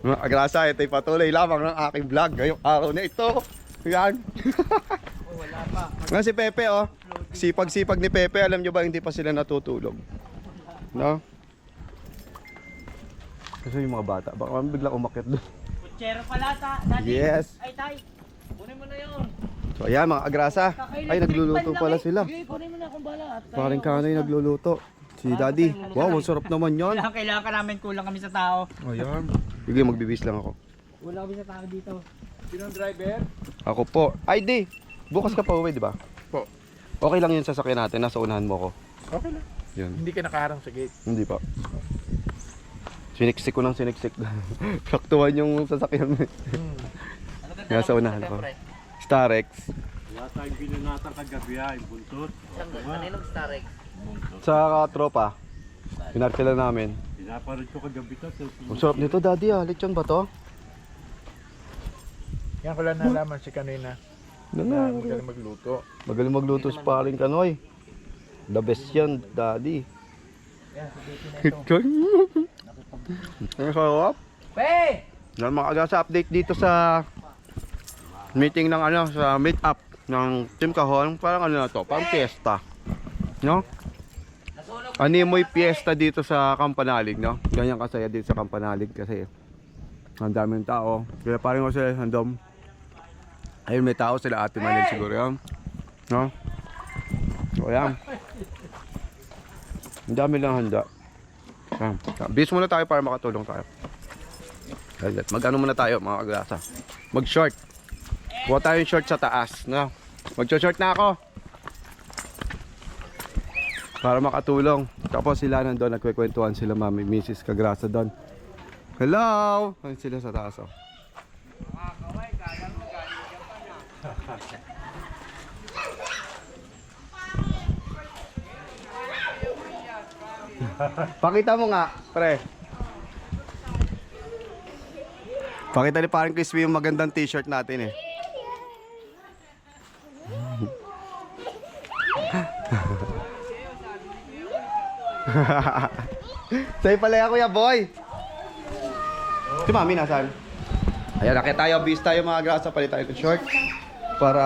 Mga agrasa, ito'y patuloy lamang ng aking vlog ngayong araw na ito. Yan. Wala pa. Nga si Pepe oh. Sipag-sipag ni Pepe, alam nyo ba hindi pa sila natutulog? No? Kasi yung mga bata, baka biglang umakyat doon. Kutsero pala dati. Yes. Ay tay, kunin mo na yun. So ayan mga agrasa. Ay nagluluto pala sila. Sige, kunin mo na kung bala. Paring Kanoy nagluluto. Si Daddy. Wow, masarap naman yan. Kailangan ka namin, kulang kami sa tao. Ayan. Sige, magbibis lang ako. Kulang kami sa tao dito. Sinong driver? Ako po. Ay di. Bukas ka pa uwi, di ba? Po. Okay lang yun sasakyan natin. Nasa unahan mo ko. Okay lang. Yun. Hindi ka nakaharang sa gate. Hindi pa. Siniksik ko ng siniksik. Saktuhan yung sasakyan mo. Nasa unahan ko. Starex. Wala tayong binunatan kagabi ay buntot. Kaninong Starex? Sa tropa. Pinarkila namin. Pinaparod ko kagabi to. Ang sarap nito, Daddy ah. Lechon ba to? Yan ko lang nalaman si kanina. Na magaling magluto. Magaling magluto sa paring Kanoy. The best yan, Daddy. Yan, si Dito na ito. Lechon. Ang sarap. Pe! Yan mga agrasa, update dito sa meeting ng ano, sa meet up ng Team Kahon. Parang ano na to, parang fiesta. No? Animoy fiesta dito sa Kampanalig, no? Ganyan kasaya dito sa Kampanalig kasi ang daming tao. Kaya parang kasi handom. Ayun, may tao sila Ate Manil siguro yan. No? So yan. Ang dami lang handa. Yan. Bis muna tayo para makatulong tayo. Mag-ano muna tayo mga agrasa. Mag-short. Buha tayong short sa taas. No? Mag-short na ako. Para makatulong. Tapos sila nandun, nagkwekwentuhan sila mami, Mrs. Kagrasa doon. Hello! Ayun sila sa taas oh. Pakita mo nga, pre. Pakita ni parang Crispy yung magandang t-shirt natin eh. Sa'yo pala ako ya boy. Si mami nasaan? Ayan, nakita tayo, bis tayo mga grasa, palit tayo ng short para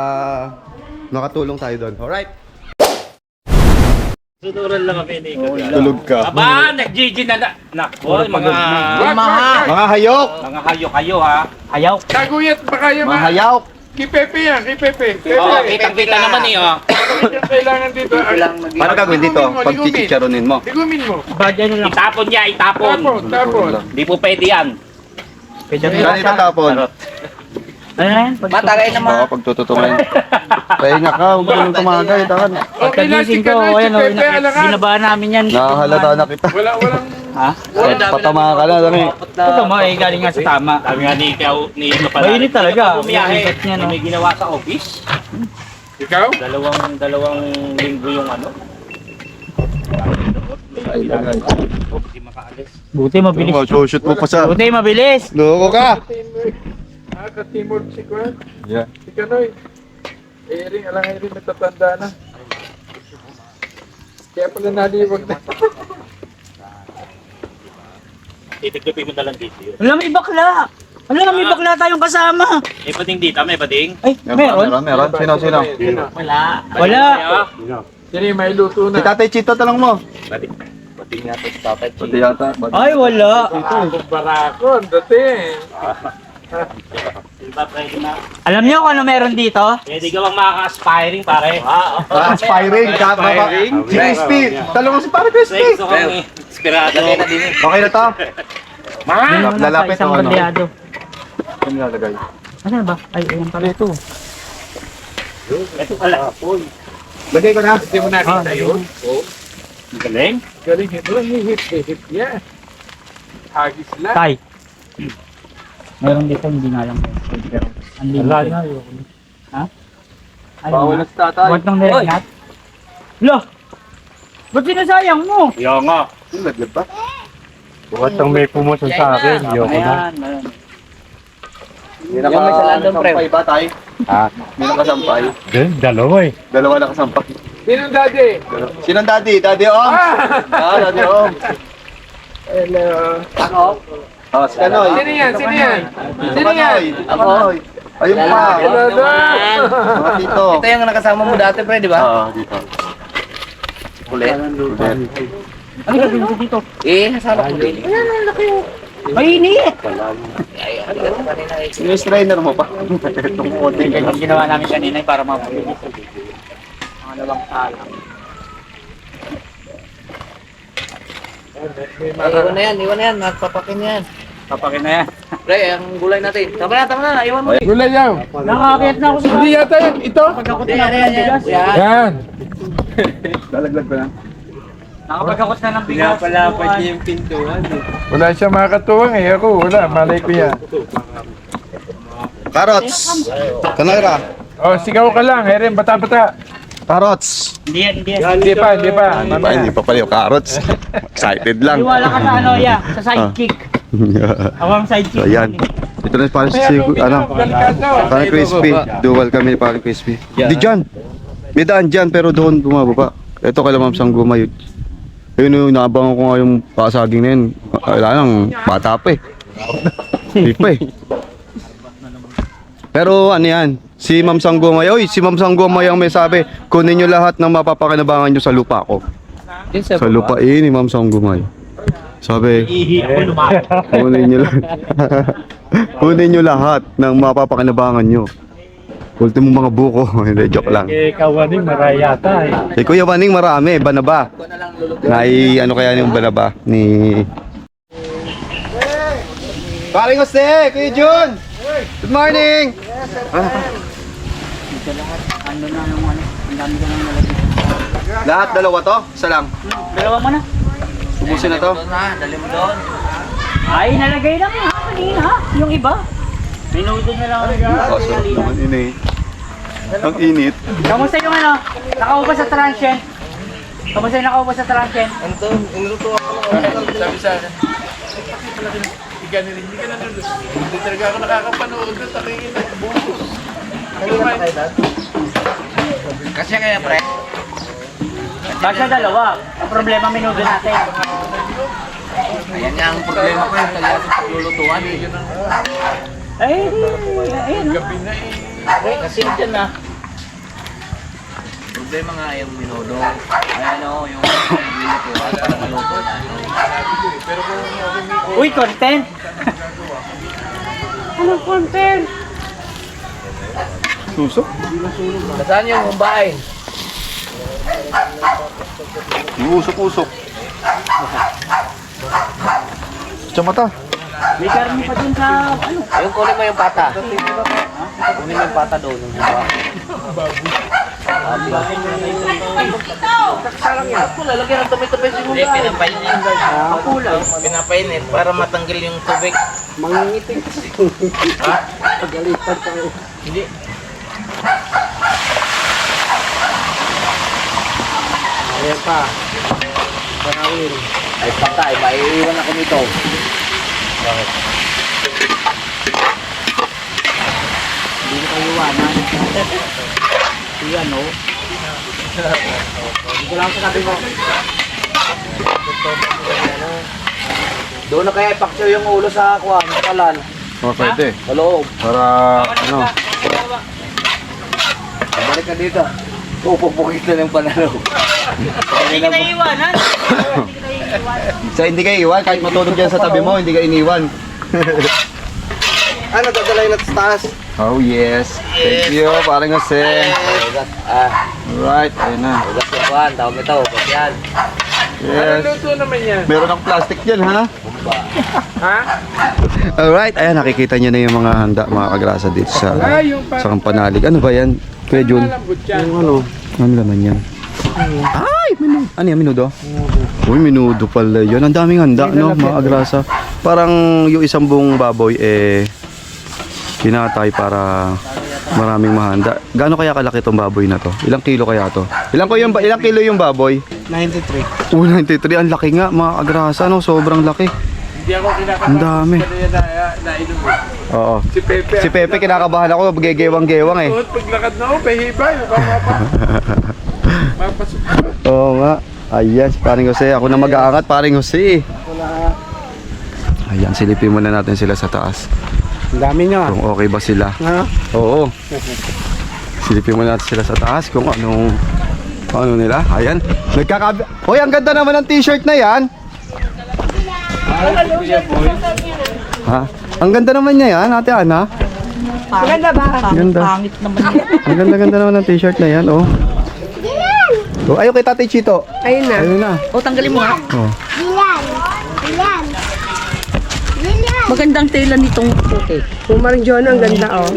makatulong tayo doon. Alright. Sunuran lang kami ni Tulog ka. Aba, nag-GG na. Nakbo, mga Mga hayok! mga hayok kayo ha. Ayaw. Taguyat pa kayo Mga hayok! Kay Pepe yan, kay Pepe. Oo, kitang-kita naman eh oh. Yung kailangan dito. Paano gagawin dito? Pag chichicharonin mo. Ligumin mo. Bagay na lang. Itapon niya, itapon. Tapon. Di po pwede yan. Saan itatapon? Ayan, Matagay naman. Baka pagtututungan. Pahinga ka, huwag ka nang tumagay. Takan. pagkagising ko, ayan o, binabaan namin yan. Nakahalata na kita. Walang. Ha? Patama ka na. Dami. Ito mo, eh, galing nga sa tama. Sabi nga ni ikaw, ni Kapalari. Mainit talaga. Bumiyahe. Mainit niya, no? May ginawa sa office. Ikaw? Dalawang linggo yung ano. Hindi makaalis. Buti mabilis. Shoot mo pa sa... Buti mabilis. Loko ka! Ka-teamwork si Kwan. Yeah. Si Kanoy. Ring, alang rin natatanda na. Kaya pala naliwag na. Titigupin mo na lang dito yun. Wala, may bakla. Wala, may bakla tayong kasama. May bading dito, may bading. Ay, meron? Meron. Sino? Wala. Wala. Sino yung may luto Si na? Tatay Chito, tanong mo. Bading. Bading nga to si Tatay. Pati yata. Ay, wala. Barakon, dating. Diba, pwede na. Alam niyo kung ano meron dito? Pwede ka bang makaka-aspiring pare? Aspiring. Si Crispy. Talong mo si Pare Crispy. Gusto kong inspirado. Okay na to. Lalapit Isang o ano? bandeado. Ano nilalagay? Ano ba? Ay, ayan pala ito. Ito pala. Uy. Lagay ko na. Hindi mo nakita yun? Galing. Galing ito. Hit yan. Hagis lang. Tay. Meron dito, hindi nga lang. Unlimited. Ha? Ay, Bawal na si Tatay. Huwag nang niregnat. Lo! Ba't sinasayang mo? Yo nga. Laglag pa. Bukat ang may pumunta sa akin. Yo ko na. Hindi nakasampay ba tayo? Ha? Hindi nakasampay. Dalawa eh. Dalawa nakasampay. Sinong daddy? Sinong daddy? Daddy Om? Daddy Om. Hello. Ako? Oh, si Kanoy. Sino yan? Sino yan? Sino yan? Ako. Ayun pa. Mga dito. Ito yung nakasama mo dati, pre, di ba? Oo, dito. Kulit. Ano gagawin ko dito? Nasama ko din. Mainit! Ay, ano ka kanina eh. Yung strainer mo pa. Itong konti, ganyan ginawa namin kanina para mapulinis. Mga dalawang tala. Iwan na yan. Nagpapakin yan. Papakin na yan. Pre, ang gulay natin. Tama na. Iwan mo. Gulay yan. Nakakakit na ako sa Hindi yata yan. Ito. pagkakot na ng bigas. Yan. Lalaglag ko na. Nakapagkakot na ng bigas. Pinapalapad niya yung pintuan. Wala siya makakatuwang eh. Ako wala. Malay ko yan. Carrots. Kanoyra. Oh, sigaw ka lang. Eren, bata-bata. Carrots. Hindi yan. Hindi pa. Hindi pa pala yung carrots. Excited lang. Iwala ka sa ano, sa sidekick. Ako ang sidekick. So, ayan. Ito na parang si, parang crispy. Dual kami ni parang crispy. Di dyan. May daan dyan pero doon bumababa. Ito kay Ma'am Sang Gumayot. Ayun yung naabangan ko nga yung pasaging na yun. Wala lang, bata pa eh. Hindi pa eh. Pero ano yan, si Ma'am Sang Gumay, si Ma'am Sang Gumay ang may sabi, kunin nyo lahat ng mapapakinabangan nyo sa lupa ko. Sa lupa ni Ma'am Sang Gumay. Sabi, kunin nyo lahat. Kunin nyo lahat ng mapapakinabangan nyo. Ultimo mga buko, hindi, joke lang. Ikaw Waning, marayata eh. Kuya Waning marami, banaba. Ano kaya yung banaba ni... Paring Jose, Kuya Jun! Good morning! Ano na yung ano, ang dami ka nang nalagay. Lahat dalawa to? Isa lang. Dalawa mo na. Ubusin na to? Dali mo doon. Ay, nalagay lang yung kanina ha, yung iba. Minuto na lang. Sarap naman ini. Ang init. Kamusta yung ano? Nakaupa sa transient? Kamusta yung nakaupa sa transient? Sabi sa akin. Hindi ka nanonood. Hindi talaga ako nakakapanood doon. Takingin na. Busos. Kasi kaya pre. Basta dalawa. Ang problema minuto natin. Ayan nga ang problema ko yung talaga sa paglulutuan eh. Ay, ayun. Gabi na eh. Kasi dyan na. Problema nga yung minuto. Ayan o, yung paglulutuan para maluto na. Uy, content! Anong content? Susok? Saan yung humbain? Usok-usok. Sa mata. May karne pa dun sa ano? Yung kunin mo yung pata. Kunin mo yung pata doon. Yung humba. Saksalang yan. Lalagyan ng tabi-tabi si humba. Pinapainit. Kulay. Pinapainit para matanggal yung tubig. Mangingitin kasi. Ha? Pagalitan tayo. Hindi. Ayan pa. Panawin. Ay patay, maiiwan ako nito. Bakit? Hindi na kayo iwanan. Iyan o. Dito lang sa sabi mo. Doon na kaya ipaksyo yung ulo sa kuwan, sa kalan. Oh, pwede. Sa loob. Para, ano. Balik ka dito. Pupupukit na ng panalo. Hindi ka na iwanan. Sa hindi ka iwan, kahit matulog dyan sa tabi mo, hindi ka iniwan. Ano, dadalay na sa taas? Oh, yes. Thank you, parang Jose. Alright, ayun na. Ugas yung kuwan, tawag ito, ugas yan. Yes. Luto naman yan. Meron ng plastic dyan, ha? Ha? Alright, ayan, nakikita nyo na yung mga handa, mga kagrasa dito sa Yung sa Kampanalig. Ano ba yan? Kuya Jun? malambot yan. Ano laman yan? Ay, minudo. Ano yan, minudo? Uy, minudo pala yun. Ang daming handa, no, mga kagrasa. Parang yung isang buong baboy, pinatay para maraming mahanda. Gaano kaya kalaki tong baboy na to? Ilang kilo kaya to? Ilang kilo yung baboy? 93. 93. Ang laki nga, mga kagrasa, no? Sobrang laki. Hindi ako kinakabahan. Ang dami. Nainom mo. Oo. Si Pepe. Si Pepe, kinakabahan ako, gegewang-gewang eh. Paglakad na ako, pahibay. Mapasok. Oo nga. Ayan, si paring Jose. Ako na mag-aangat, paring Jose. Ayan, silipin muna natin sila sa taas. Ang dami nyo. Kung okay ba sila. Ha? Oo. Silipin muna natin sila sa taas kung ano nila. Ayan. Hoy, ang ganda naman ng t-shirt na yan. Ha? Ang ganda naman niya yan, Ate Ana. Maganda ba? Ganda. Pangit naman. Ang ganda naman ng t-shirt na yan, oh. Oh, ayaw kay Tatay Chito. Ayun na. Ayun na. O, tanggalin mo nga. Oh. Magandang tela nitong puti. Pumaring John, ang ganda, oh.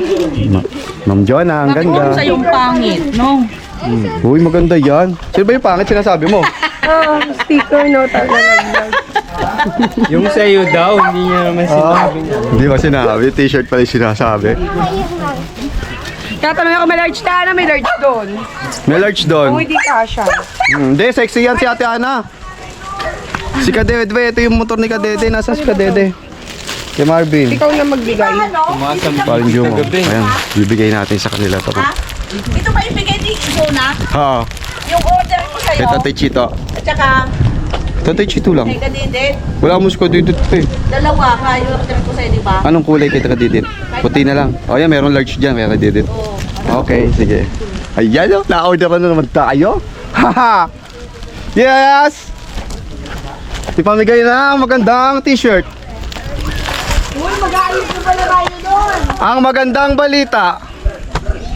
Ma'am Jonah, ang Bakit ganda. kung sa'yo yung pangit, no? Uy, maganda yan. Sino ba yung pangit sinasabi mo? Oh, sticker, no? Tagalagdag. Yung sa'yo daw, hindi niya naman sinabi. Hindi ba sinabi? T-shirt pala yung sinasabi. Tatanungin ako, may large na, Ana, may large doon. May large doon. Kung hindi kasha. Hindi, sexy yan si Ate Ana. Si Kadede, ito yung motor ni Kadede. Nasa si Kadede? Kay Marvin. Ikaw na magbigay. Parang Jumo. Ayan, bibigay natin sa kanila to. Ito ba ibigay ni Zona? Ha, Yung order ko kay sa'yo? Tatay Chito. At saka, Tatay Chito lang. kay Kadidit, Wala mo si Kadede eh. dalawa ka yung order ko sa'yo, di ba? Anong kulay kay Kadede? Puti na lang. O yan, meron large dyan kay Kadede. Okay, sige. Ayan o, na-order na naman tayo. Haha! Yes! Ipamigay na magandang t-shirt. Uy, mag-aayos ko pala tayo doon. Ang magandang balita.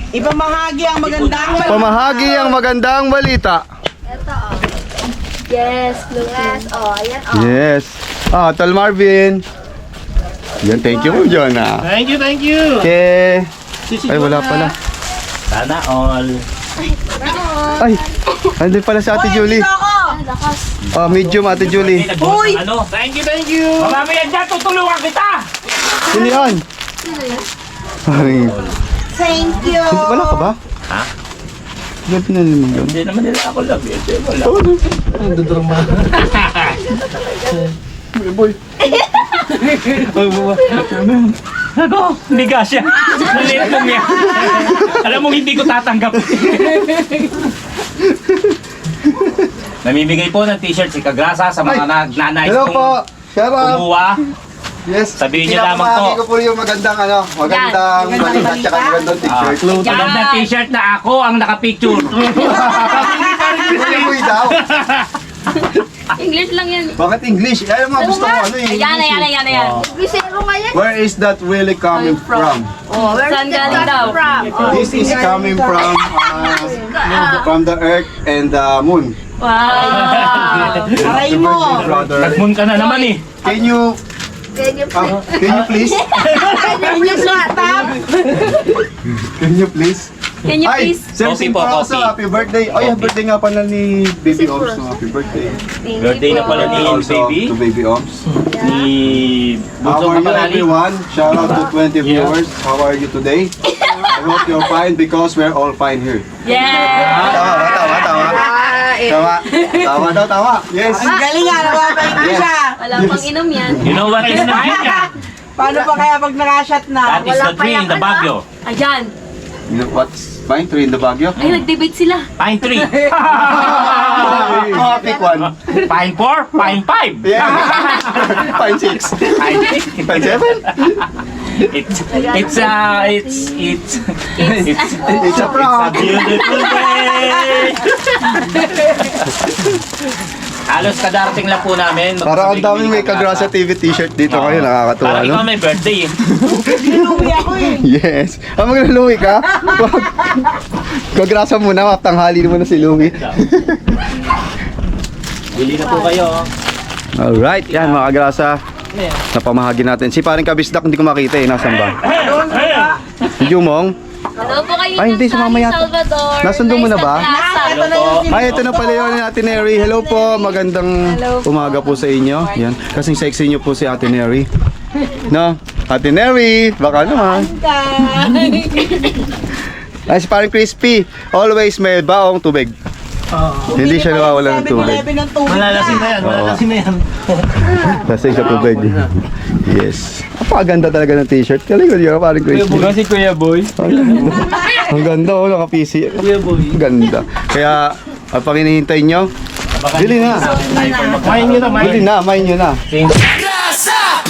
Ipamahagi ang magandang Pamahagi ang magandang balita. Yes, Lucas. Oh, ayan. Oh. Yes. Ah, Tal Marvin. Yan, thank you, Jonah. Thank you. Okay. Ay, wala pala. Sana all. Ay, andun pala si Ate Julie. Oh, medium Ate Julie. Uy! Ano? Thank you. Mamaya dyan, tutulungan kita! Sino yan? Ay, Thank you. wala ka ba? Ha? Gabi na naman yun. Hindi naman nila ako love yun. Wala. Ako, hindi ka siya. Maliit lang yan. Alam mo, hindi ko tatanggap. Namimigay po ng t-shirt si Kagrasa sa mga nagnanais Hello po. Shout out. kumuha. Yes. Sabihin niyo lamang Pinapamahagi po. ko po yung magandang magandang balita at saka magandang t-shirt. Tulad ng t-shirt na ako ang nakapicture. Hindi mo daw. English lang yan. Bakit English? Ayaw mo gusto ko ano eh. Ayan. Bisero nga yan. Where is that really coming from? Saan galing daw? This is coming from the earth and the moon. Wow. Aray mo. Brother, Nagmun ka na naman eh. can you please? Can you stop? Can you please? Can you Ay, please? Sensing Coffee po, po also, coffee. happy birthday. Ay, happy birthday nga pala ni Baby Oms. Happy birthday. Birthday na pala ni Also baby. to Baby Oms. Ni How Bunso are you Kapanali. everyone? Shout out to 20 viewers. How are you today? I hope you're fine because we're all fine here. Yeah. Tawa. Yes. Ang galing nga, nababain ko siya. Wala pang inom yan. You know what is fine ka? Paano pa kaya pag nakashot na? That is the tree in the Baguio. Ayan. You know what's fine? Tree in the Baguio? Ay, nag-debate sila. Pine tree. Oh, pick one. Pine 4, pine 5. Yeah. Fine 6. Pine 6. Fine 7. It's It's a prank. beautiful day. Halos kadarating lang po namin. Parang ang daming may Kagrasa TV t-shirt dito ngayon. Nakakatuwa, Parang ikaw no? may birthday eh. Inuwi ako eh. Yes. Ah, magluluwi ka? Wag. Kagrasa muna, tanghali mo na si Louie. Bili na po kayo. Alright, yan mga Kagrasa. Napamahagi natin. Si paring Kabisdak hindi ko makita eh. Nasaan ba? Si Jumong? Hello po kayo Ay, hindi, ng sumama yata. Salvador. Nasundo mo na ba? Hello po. Ay, ito na pala yun ni Ate Neri. Hello po, magandang umaga po sa inyo. Yan, kasing sexy nyo po si Ate Neri. No? Ate Neri, baka naman. Ay, si parang Crispy, always may baong tubig. Hindi siya nawawala ng tubig. 7-Eleven ng tubig. Malalasing na yan. Malalasing na yan. Lasing sa tubig. Yes. Napakaganda talaga ng t-shirt. Kalingon yun, parang Crispy. Si Kuya Boy. Ang ganda, oh, naka-PC. Kuya Boy. Ang ganda. Kaya, pag hinihintay nyo, bili na. Main nyo na, Bili na, main nyo na. Grasa!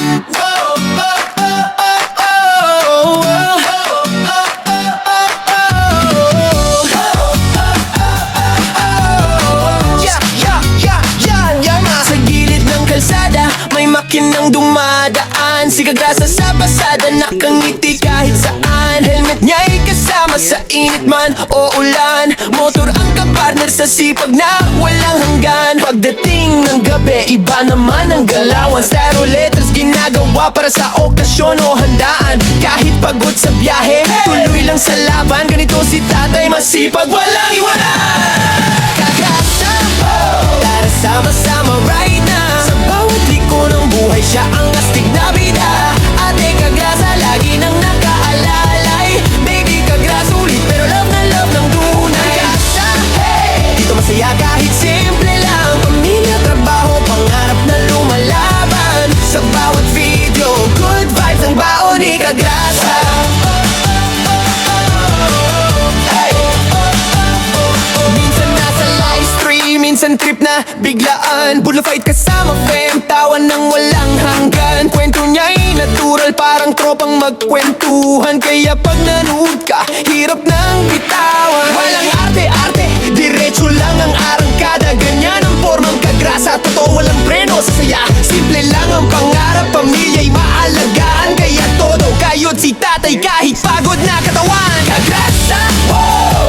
daan. Si Kagrasa sa pasada, nakangiti kahit saan. Helmet niya'y kasama sa init man o ulan. Motor ang kapartner sa sipag na walang hanggan. Pagdating ng gabi, iba naman ang galawan. Styro letters ginagawa para sa okasyon o handaan. Kahit pagod sa biyahe, tuloy lang sa laban. Ganito si tatay, masipag, walang iwanan. Kagrasa, tara sama-sama right now. Sa bawat liko ng buhay, siya ang astig na bida. Ate Kagrasa, lagi nang nakaalalay. Baby Kagrasa, ulit pero love na love ng tunay. Kagrasa, hey! Dito masaya kahit simple lang. Pamilya, trabaho, pangarap na lumalaban. Sa bawat video, good vibes ang baon ni Kagrasa. Minsan nasa live stream, minsan trip na biglaan. Bull fight kasama fam, tawa ng walang hanggan. Kwento niya'y natural, parang tropang magkwentuhan. Kaya pag nanood ka, hirap nang bitawan. Walang arte-arte, diretso lang ang arangkada. Ganyan ang formang Kagrasa, totoo walang preno sa saya. Simple lang ang pangarap, pamilya'y maalagaan. Kaya todo kayod si tatay kahit pagod na katawan. Kagrasa,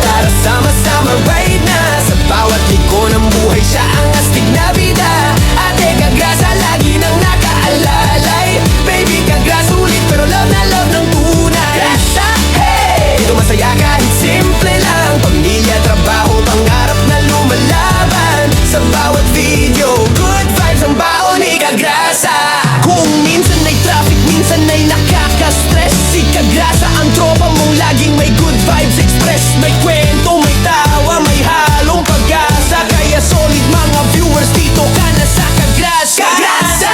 tara sama-sama right na. Sa bawat liko ng buhay, siya ang astig na bida. Ate Kagrasa, lagi nang nakaalalay. Baby Kagrasa, ulit pero love na love ng tunay. Kagrasa, hey! Dito masaya kahit simple lang. Pamilya, trabaho, pangarap na lumalaban. Sa bawat video, good vibes ang baon ni Kagrasa. Kung minsan ay traffic, minsan ay nakaka-stress. Si Kagrasa ang tropa mong laging may good vibes express. May kwento, may tawa, may halong pag-asa. Kaya solid mga viewers, dito ka na sa Kagrasa. Kagrasa,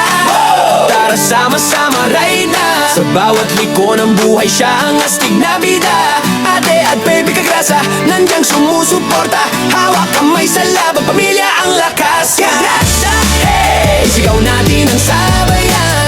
tara sama-sama right na. Sa bawat liko ng buhay, siya ang astig na bida. Ate at baby Kagrasa, nandiyan sumusuporta. Hawak kamay sa laban, pamilya ang lakas. Kagrasa, hey! Sigaw natin ang sabayan.